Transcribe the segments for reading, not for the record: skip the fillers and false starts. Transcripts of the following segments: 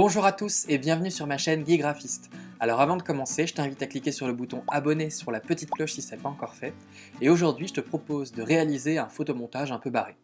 Bonjour à tous et bienvenue sur ma chaîne Guy Graphiste. Alors avant de commencer, je t'invite à cliquer sur le bouton abonner sur la petite cloche si ce n'est pas encore fait. Et aujourd'hui, je te propose de réaliser un photomontage un peu barré.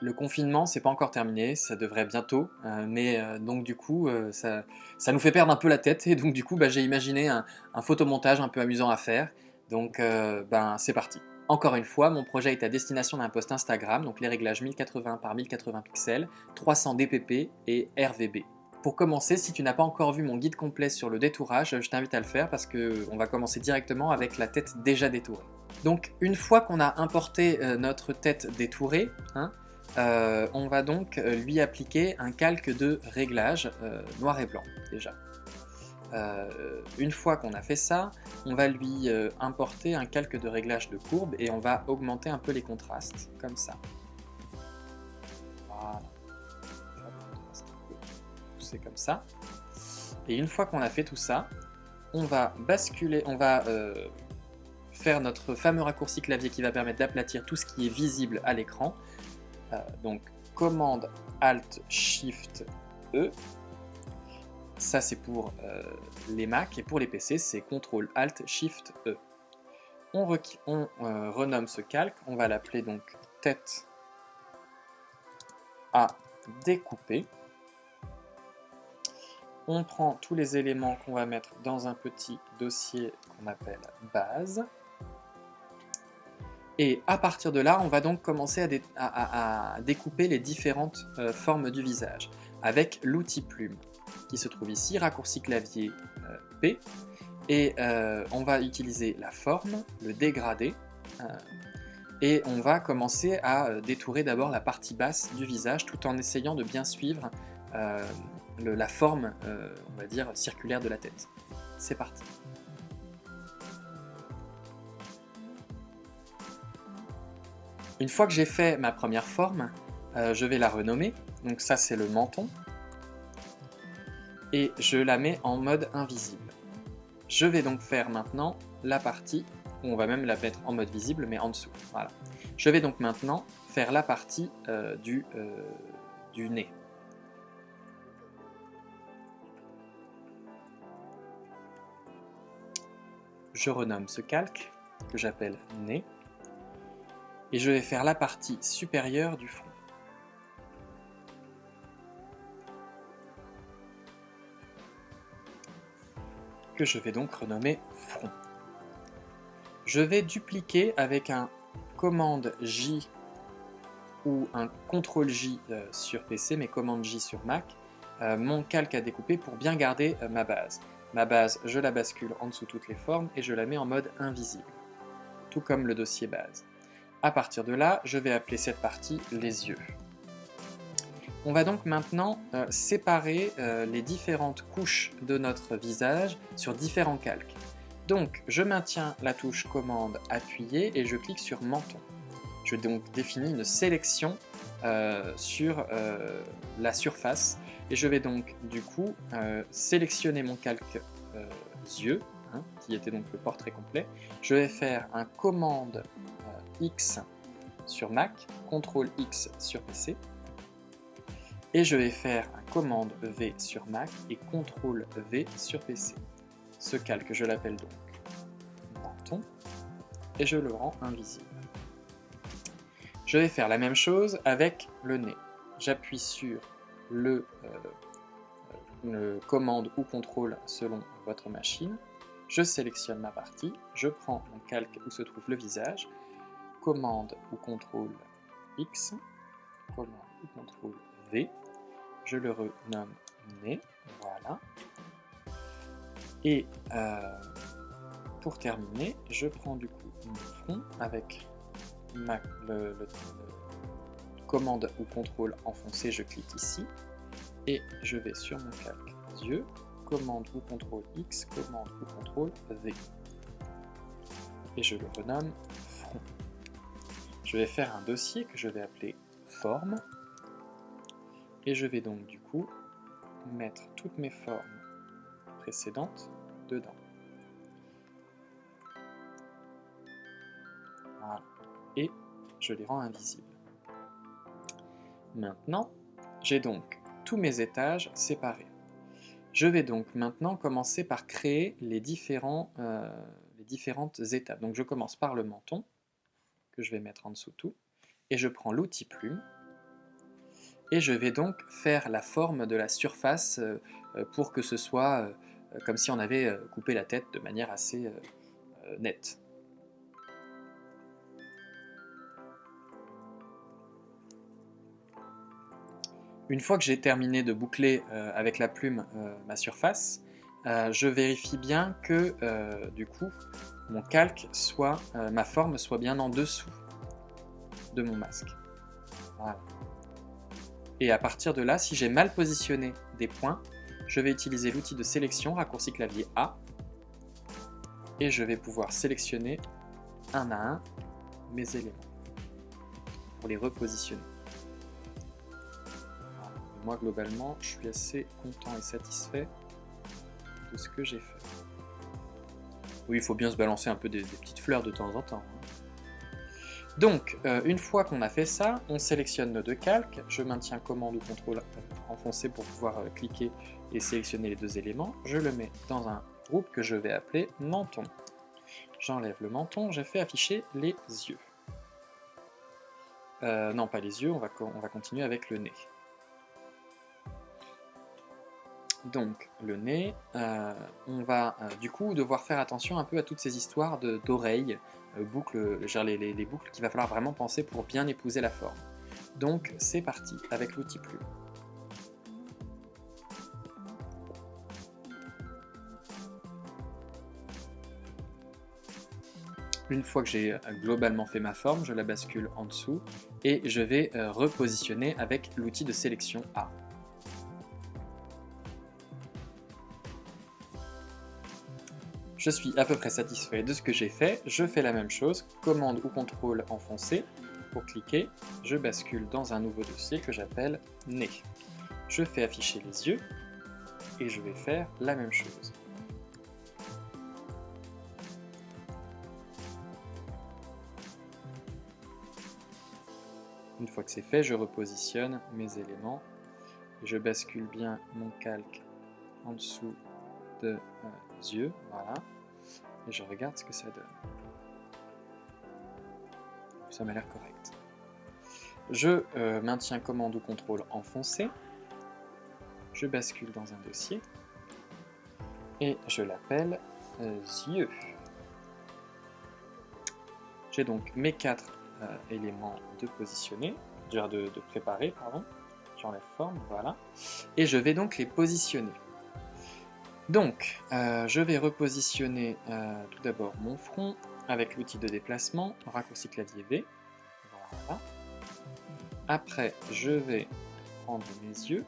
Le confinement, c'est pas encore terminé, ça devrait bientôt, donc du coup, ça nous fait perdre un peu la tête et donc du coup, j'ai imaginé un photomontage un peu amusant à faire. Donc, c'est parti. Encore une fois, mon projet est à destination d'un post Instagram, donc les réglages 1080 par 1080 pixels, 300 dpp et RVB. Pour commencer, si tu n'as pas encore vu mon guide complet sur le détourage, je t'invite à le faire parce qu'on va commencer directement avec la tête déjà détourée. Donc, une fois qu'on a importé notre tête détourée, on va donc lui appliquer un calque de réglage noir et blanc déjà. Une fois qu'on a fait ça, on va lui importer un calque de réglage de courbe et on va augmenter un peu les contrastes, comme ça. Voilà. Pousser comme ça. Et une fois qu'on a fait tout ça, on va basculer, on va faire notre fameux raccourci clavier qui va permettre d'aplatir tout ce qui est visible à l'écran. Donc commande Alt Shift E, ça c'est pour les Mac, et pour les PC c'est CTRL Alt Shift E. On renomme ce calque, on va l'appeler donc tête à découper. On prend tous les éléments qu'on va mettre dans un petit dossier qu'on appelle base. Et à partir de là, on va donc commencer à découper les différentes formes du visage avec l'outil plume qui se trouve ici, raccourci clavier P. Et on va utiliser la forme, le dégradé, et on va commencer à détourer d'abord la partie basse du visage tout en essayant de bien suivre la forme, on va dire, circulaire de la tête. C'est parti. Une fois que j'ai fait ma première forme, je vais la renommer. Donc ça c'est le menton. Et je la mets en mode invisible. Je vais donc faire maintenant la partie, où on va même la mettre en mode visible mais en dessous. Voilà. Je vais donc maintenant faire la partie du nez. Je renomme ce calque que j'appelle nez. Et je vais faire la partie supérieure du front. Que je vais donc renommer front. Je vais dupliquer avec un commande J ou un CTRL J sur PC, mais commande J sur Mac, mon calque à découper pour bien garder ma base. Ma base, je la bascule en dessous toutes les formes et je la mets en mode invisible, tout comme le dossier base. À partir de là, je vais appeler cette partie les yeux. On va donc maintenant séparer les différentes couches de notre visage sur différents calques. Donc, je maintiens la touche commande appuyée et je clique sur menton. Je donc définis une sélection sur la surface et je vais donc du coup sélectionner mon calque yeux, qui était donc le portrait complet. Je vais faire un commande X sur Mac, CTRL X sur PC, et je vais faire un commande V sur Mac et CTRL V sur PC. Ce calque, je l'appelle donc menton, et je le rends invisible. Je vais faire la même chose avec le nez. J'appuie sur le commande ou contrôle selon votre machine, je sélectionne ma partie, je prends mon calque où se trouve le visage, commande ou contrôle X, commande ou contrôle V, je le renomme nez, voilà. Et pour terminer, je prends du coup mon front avec le commande ou contrôle enfoncé, je clique ici, et je vais sur mon calque yeux, commande ou contrôle X, commande ou contrôle V. Et je le renomme front. Je vais faire un dossier que je vais appeler forme. Et je vais donc du coup mettre toutes mes formes précédentes dedans. Voilà. Et je les rends invisibles. Maintenant, j'ai donc tous mes étages séparés. Je vais donc maintenant commencer par créer les différentes étapes. Donc je commence par le menton, que je vais mettre en dessous tout, et je prends l'outil plume, et je vais donc faire la forme de la surface pour que ce soit comme si on avait coupé la tête de manière assez nette. Une fois que j'ai terminé de boucler avec la plume ma surface, je vérifie bien que du coup mon calque ma forme soit bien en dessous de mon masque. Voilà. Et à partir de là, si j'ai mal positionné des points, je vais utiliser l'outil de sélection, raccourci clavier A, et je vais pouvoir sélectionner un à un mes éléments pour les repositionner. Voilà. Moi, globalement, je suis assez content et satisfait de ce que j'ai fait. Oui, il faut bien se balancer un peu des petites fleurs de temps en temps. Donc, une fois qu'on a fait ça, on sélectionne nos deux calques. Je maintiens commande ou contrôle enfoncé pour pouvoir cliquer et sélectionner les deux éléments. Je le mets dans un groupe que je vais appeler menton. J'enlève le menton, je fais afficher les yeux. Non, pas les yeux, on va continuer avec le nez. Donc, le nez, on va du coup devoir faire attention un peu à toutes ces histoires d'oreilles, boucles, les boucles qu'il va falloir vraiment penser pour bien épouser la forme. Donc, c'est parti avec l'outil plume. Une fois que j'ai globalement fait ma forme, je la bascule en dessous et je vais repositionner avec l'outil de sélection A. Je suis à peu près satisfait de ce que j'ai fait, je fais la même chose, commande ou contrôle enfoncé, pour cliquer, je bascule dans un nouveau dossier que j'appelle nez. Je fais afficher les yeux et je vais faire la même chose. Une fois que c'est fait, je repositionne mes éléments, je bascule bien mon calque en dessous de yeux, voilà, et je regarde ce que ça donne. Ça m'a l'air correct. Je maintiens commande ou contrôle enfoncé, je bascule dans un dossier, et je l'appelle yeux. J'ai donc mes 4 éléments de positionner, de préparer, pardon. J'enlève forme, voilà, et je vais donc les positionner. Donc, je vais repositionner tout d'abord mon front avec l'outil de déplacement, raccourci clavier V. Voilà. Après, je vais prendre mes yeux.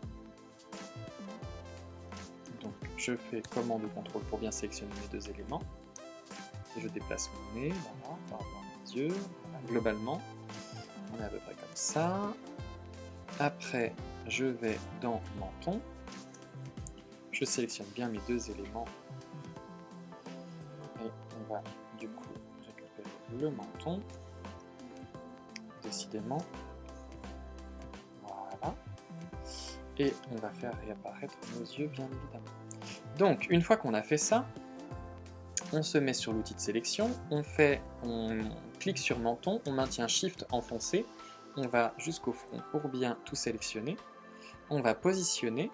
Donc, je fais commande ou contrôle pour bien sélectionner mes deux éléments. Et je déplace mon nez, voilà, par rapport à mes yeux. Voilà, globalement, on est à peu près comme ça. Après, je vais dans menton. Je sélectionne bien mes deux éléments et on va du coup récupérer le menton, décidément, voilà, et on va faire réapparaître nos yeux bien évidemment. Donc une fois qu'on a fait ça, on se met sur l'outil de sélection, on clique sur menton, on maintient Shift enfoncé, on va jusqu'au front pour bien tout sélectionner, on va positionner,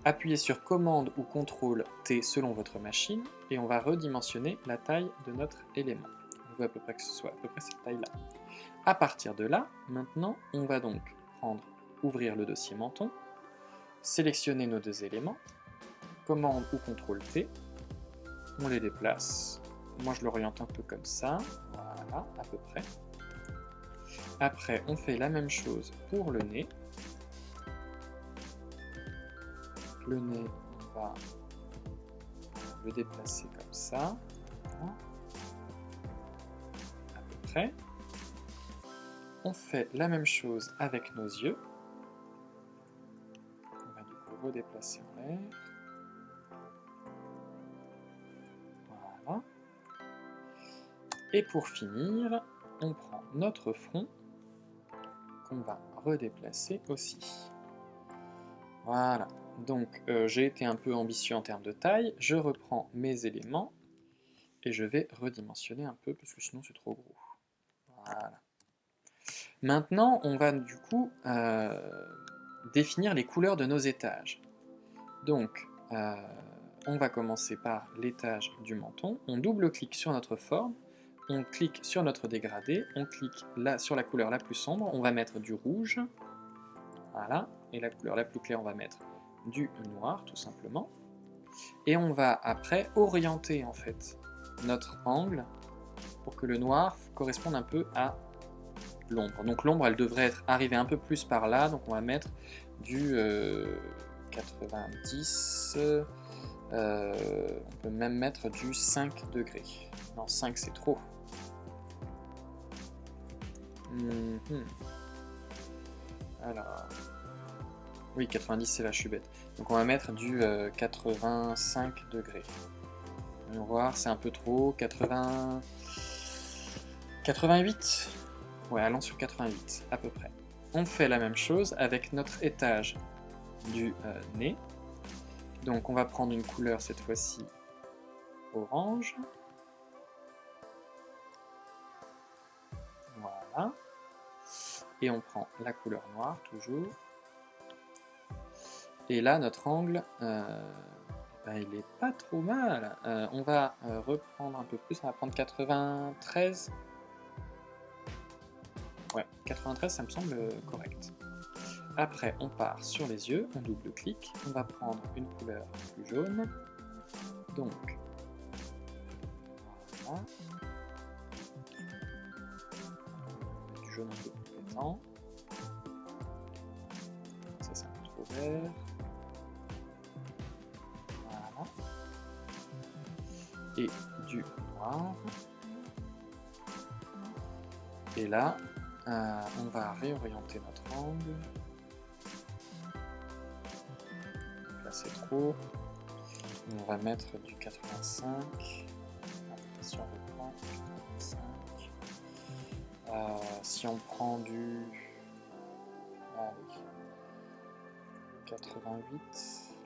appuyez sur commande ou contrôle T selon votre machine et on va redimensionner la taille de notre élément. On veut à peu près que ce soit à peu près cette taille-là. À partir de là, maintenant, on va donc ouvrir le dossier menton, sélectionner nos deux éléments, commande ou contrôle T, on les déplace. Moi, je l'oriente un peu comme ça, voilà, à peu près. Après, on fait la même chose pour le nez. Le nez, on va le déplacer comme ça, voilà. À peu près. on fait la même chose avec nos yeux. On va du coup redéplacer en l'air. Voilà. Et pour finir, on prend notre front qu'on va redéplacer aussi. Voilà. Donc j'ai été un peu ambitieux en termes de taille. Je reprends mes éléments et je vais redimensionner un peu parce que sinon c'est trop gros. Voilà. Maintenant, on va du coup définir les couleurs de nos étages. Donc, on va commencer par l'étage du menton. On double-clique sur notre forme, on clique sur notre dégradé, on clique là sur la couleur la plus sombre, on va mettre du rouge. Voilà. Et la couleur la plus claire, on va mettre du noir, tout simplement. Et on va après orienter en fait notre angle pour que le noir corresponde un peu à l'ombre. Donc l'ombre, elle devrait arriver un peu plus par là, donc on va mettre du 90, on peut même mettre du 5 degrés. Non, 5 c'est trop. Alors, oui, 90 c'est là, je suis bête. Donc on va mettre du 85 degrés. On va voir, c'est un peu trop. 88. Ouais, allons sur 88, à peu près. On fait la même chose avec notre étage du nez. Donc on va prendre une couleur cette fois-ci orange. Voilà. Et on prend la couleur noire toujours. Et là, notre angle, il est pas trop mal. On va reprendre un peu plus, on va prendre 93. Ouais, 93, ça me semble correct. Après, on part sur les yeux, on double-clique, on va prendre une couleur plus jaune. Donc, voilà. Du jaune un peu plus pétant. Ça, c'est un peu trop vert. Voilà. Et du noir. Et là, on va réorienter notre angle. Là, c'est trop. On va mettre du 85. Si on reprend 85. Si on prend du 88.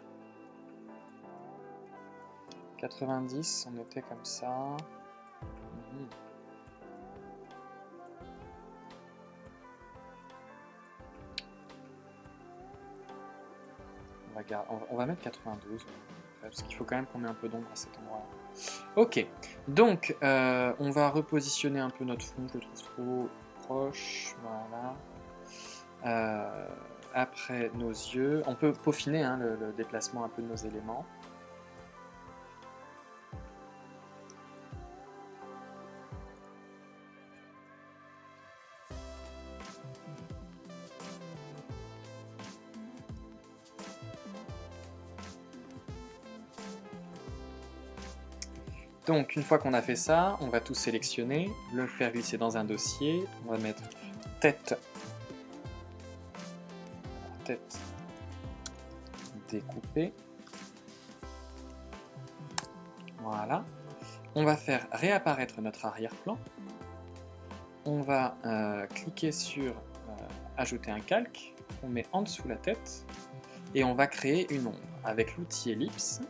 90, on était comme ça. On va mettre 92, parce qu'il faut quand même qu'on ait un peu d'ombre à cet endroit. Ok, donc on va repositionner un peu notre fond, je le trouve trop proche, voilà. Après nos yeux, on peut peaufiner le déplacement un peu de nos éléments. Donc une fois qu'on a fait ça, on va tout sélectionner, le faire glisser dans un dossier, on va mettre tête découpée. Voilà. On va faire réapparaître notre arrière-plan. On va cliquer sur ajouter un calque, on met en dessous la tête et on va créer une ombre avec l'outil ellipse.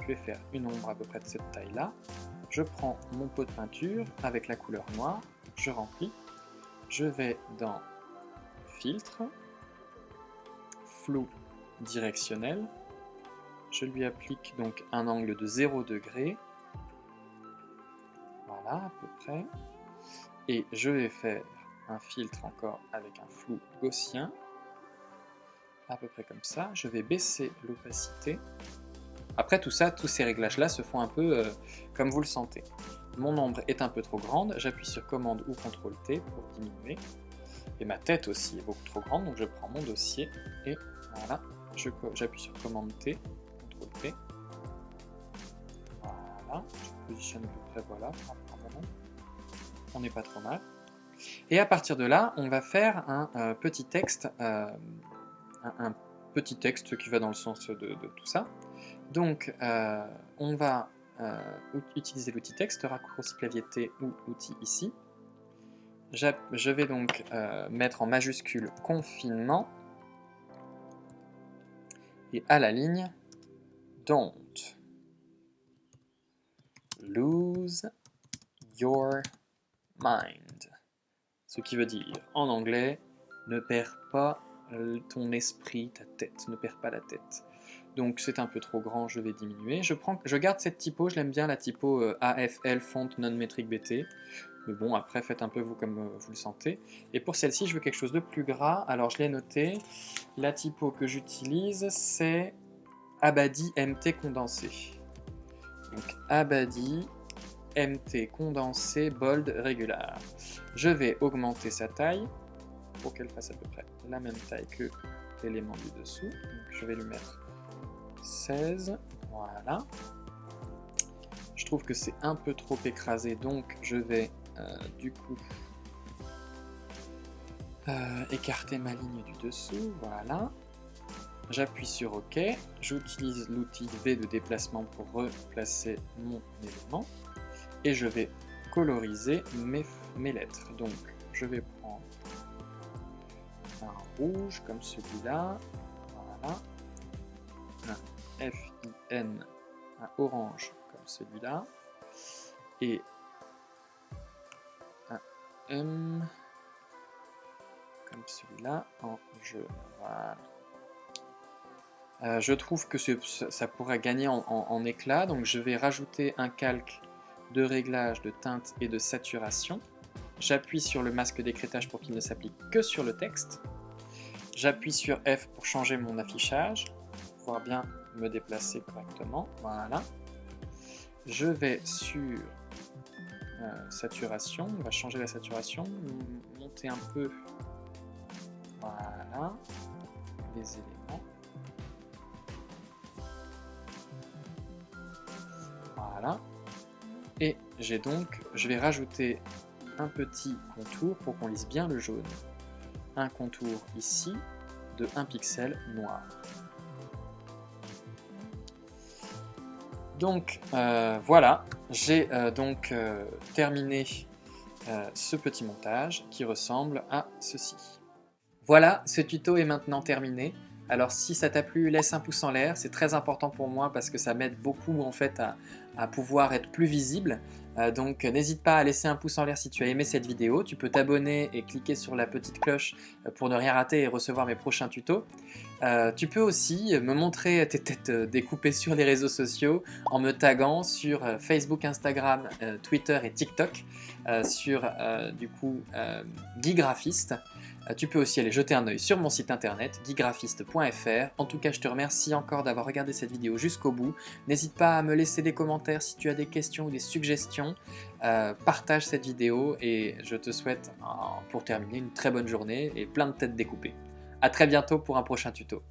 Je vais faire une ombre à peu près de cette taille-là. Je prends mon pot de peinture avec la couleur noire, je remplis. Je vais dans Filtre, Flou directionnel. Je lui applique donc un angle de 0 degré. Voilà, à peu près. Et je vais faire un filtre encore avec un flou gaussien. À peu près comme ça. Je vais baisser l'opacité. Après tout ça, tous ces réglages-là se font un peu comme vous le sentez. Mon ombre est un peu trop grande, j'appuie sur commande ou CTRL-T pour diminuer. Et ma tête aussi est beaucoup trop grande, donc je prends mon dossier et voilà, j'appuie sur commande-T, CTRL-T. Voilà, je positionne à peu près, voilà, on n'est pas trop mal. Et à partir de là, on va faire un petit texte, un petit texte qui va dans le sens de tout ça. Donc, on va utiliser l'outil texte, raccourci clavier T ou outil ici. Je vais donc mettre en majuscule confinement et à la ligne don't lose your mind. Ce qui veut dire en anglais, ne perds pas ton esprit, ta tête, ne perds pas la tête. Donc c'est un peu trop grand, je vais diminuer. Je garde cette typo, je l'aime bien la typo AFL Font Non-Metric BT. Mais bon, après faites un peu vous comme vous le sentez. Et pour celle-ci, je veux quelque chose de plus gras. Alors je l'ai noté. La typo que j'utilise, c'est Abadi MT condensé. Donc Abadi MT condensé bold regular. Je vais augmenter sa taille pour qu'elle fasse à peu près la même taille que l'élément du dessous. Donc je vais lui mettre 16, voilà. Je trouve que c'est un peu trop écrasé, donc je vais du coup écarter ma ligne du dessous, voilà. J'appuie sur OK, j'utilise l'outil V de déplacement pour replacer mon élément, et je vais coloriser mes lettres. Donc je vais prendre un rouge comme celui-là, voilà, un FIN, un orange comme celui-là, et un M comme celui-là en jaune. Voilà. Je trouve que ça pourrait gagner en éclat, donc je vais rajouter un calque de réglage de teinte et de saturation. J'appuie sur le masque d'écrêtage pour qu'il ne s'applique que sur le texte. J'appuie sur F pour changer mon affichage, pour pouvoir bien me déplacer correctement. Voilà. Je vais sur saturation, on va changer la saturation, monter un peu, voilà, les éléments. Voilà. Et je vais rajouter un petit contour pour qu'on lise bien le jaune. Un contour ici de 1 pixel noir. Donc voilà, j'ai terminé ce petit montage qui ressemble à ceci. Voilà, ce tuto est maintenant terminé. Alors si ça t'a plu, laisse un pouce en l'air, c'est très important pour moi parce que ça m'aide beaucoup en fait à pouvoir être plus visible. Donc n'hésite pas à laisser un pouce en l'air si tu as aimé cette vidéo. Tu peux t'abonner et cliquer sur la petite cloche pour ne rien rater et recevoir mes prochains tutos. Tu peux aussi me montrer tes têtes découpées sur les réseaux sociaux en me taguant sur Facebook, Instagram, Twitter et TikTok sur du coup Guy Graphiste. Tu peux aussi aller jeter un œil sur mon site internet guygraphiste.fr. En tout cas, je te remercie encore d'avoir regardé cette vidéo jusqu'au bout. N'hésite pas à me laisser des commentaires si tu as des questions ou des suggestions. Partage cette vidéo et je te souhaite, pour terminer, une très bonne journée et plein de têtes découpées. A très bientôt pour un prochain tuto.